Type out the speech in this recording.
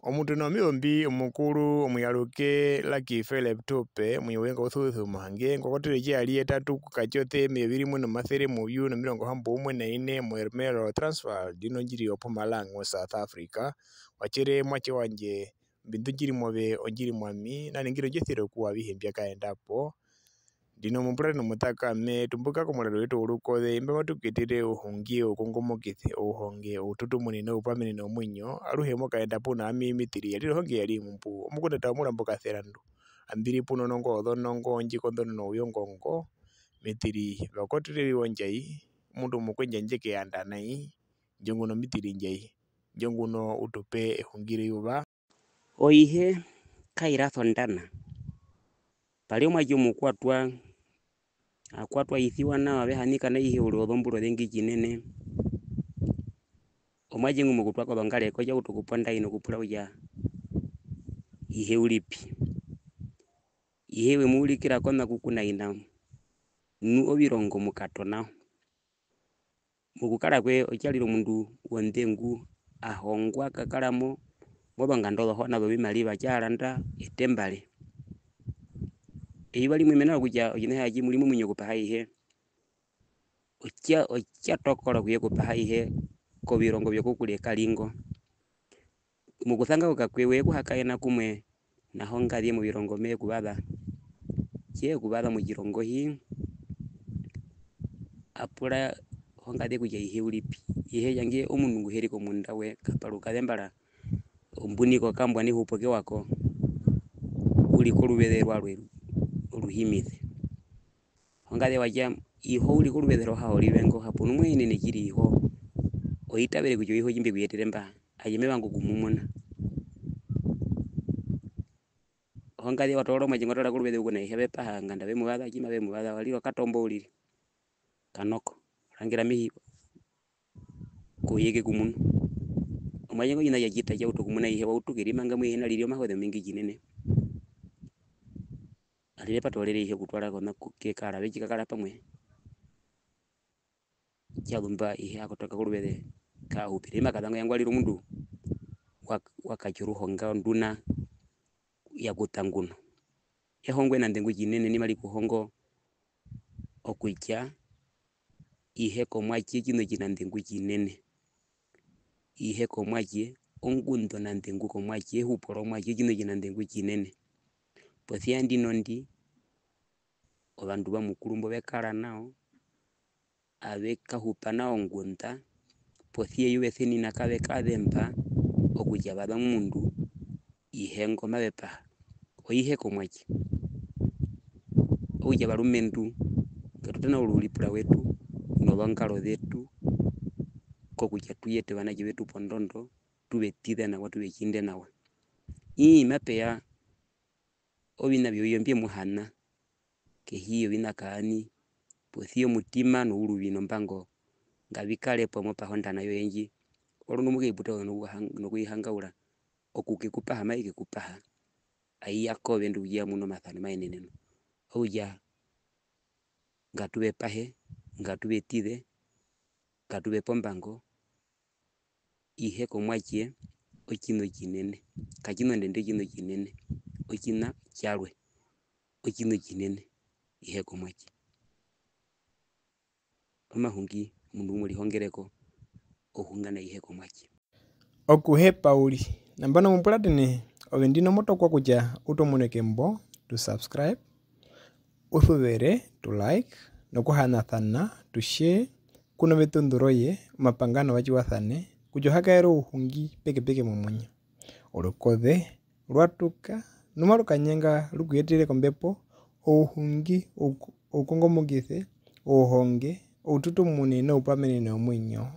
Omuntu nomiyombi omukulu omuyaluke Lucky Philip Tupe mwiwenga uthuthu muhange ngokotele chiali etatu kukachothe 230 mubyu na 54 mu Ermelo Transvaal dino njiri Mpumalanga South Africa wachere mwache wanje bintu njiri mwabe onjiri mwami na ningiro jethire kuwa bihimbya kaendapo dino mumpurani mutakame tumbuka komulalo wetu ulukothe imbe matukitire uhungie ukongomokithe uhonge ututumuni na upamini na umwinyo aluhemo kaenda puna ami mitiri yalilo honge yali mumpu omukunda tamula mboka therandu ambiri puno nongo odho nongo njikondo no uyongongo mitiri bakotire wonjai mundu mukwenja njeke yanda nai jonguno mitiri njai jonguno utupe hungire yuba oihe kaira thondana pale mwajo mukwatwa akwatwa ithiwa na abehanika na ihe uri othombulo thengi kinene omwaje ngumu kutwako thongale koja utukuponda ino kupula uja ihe ulipi ihe we mulikira kona kukuna ina nu obirongo mukatona mukukara kwe ochaliro mundu wondengu ahongwa kakaramo mobanga ndolo hona bo bimaliba charanda etembale bali mwimena kuja ojine haji mulimu munyo kupaha ihe ocha tokoro kuye kupaha ihe ko birongo byo kukule kalingo mukuthanga ukakwewe kuhakaena kumwe na honga die mu birongo me kubaba mu jirongo hi apura honga de kuja ihe ulipi ihe yange omunungu heri ko munda we kaparuka thembara ombuniko kambwa ni hupoke wako uli kurubetherwa rweru uruhimithe honga de waja iho uli kurubetherwa ha oli bengo hapo numwe ni kiri iho oitabere kujo iho jimbe kuyetire mba ayeme bangu kumumona honga de watoro majingo tora kurubethe kuna ihebe pa nganda be mubada kima be mubada waliro katombo uli kanoko rangira mihi kuyege kumun omayengo yina yajita ya utokumuna ihe utukiri manga mwe hina lirio mahode mingi jinene alile patolere ihe kutwara kona kekara beji kakara pamwe kyalumba ihe akotoka kurubethe ka upire makadanga yangu aliro mundu wakachuru honga nduna ya kutanguno ehongwe na ndengu jinene ni mali kuhongo okuicha ihe komwachi kino jina ndengu jinene ihe komwachi ongundo na ndengu komwachi huporo mwachi kino jina ndengu jinene pothia ndinondi obandu ba mukulumbo bekara nao abeka hupa nao ngunta pothia yuwe thini na kabe kadempa okuja baba mundu ihengo mabepa oihe komwachi oja barumendu katutana ulipura wetu nolongalo zetu kokuja tuyete banaje wetu pondondo tubetide na watu bekinde nawe mapea obina byoyombye muhana ke hiyo bina kaani pothio mutima no urubino mpango ngabikale pomo pa honda nayo yenji oluno muge ibuto no kuihangaura okuke kupaha maike kupaha ayako bendu ya muno mathani maineneno oja ngatube pahe ngatube tide ngatube pombango ihe komwachie okino kinene kachino ndende kino kinene okina kyalwe okino kinene ihe komwachi omahungi mundu muri hongereko ohungana ihe komwachi okuhe pauli nambano mumpulatini ovendino moto kwa kuja utomuneke mbo tu subscribe uthuvere tu like nokuhanathana tu share kuno betunduroye mapangano wachiwathane kujo hakaero uhungi peke mumunyo olukothe lwatuka numaruka nyenga lukuyetire kombepo uhungi ukongomokithe uhonge ututumuni na upamene na umwinyo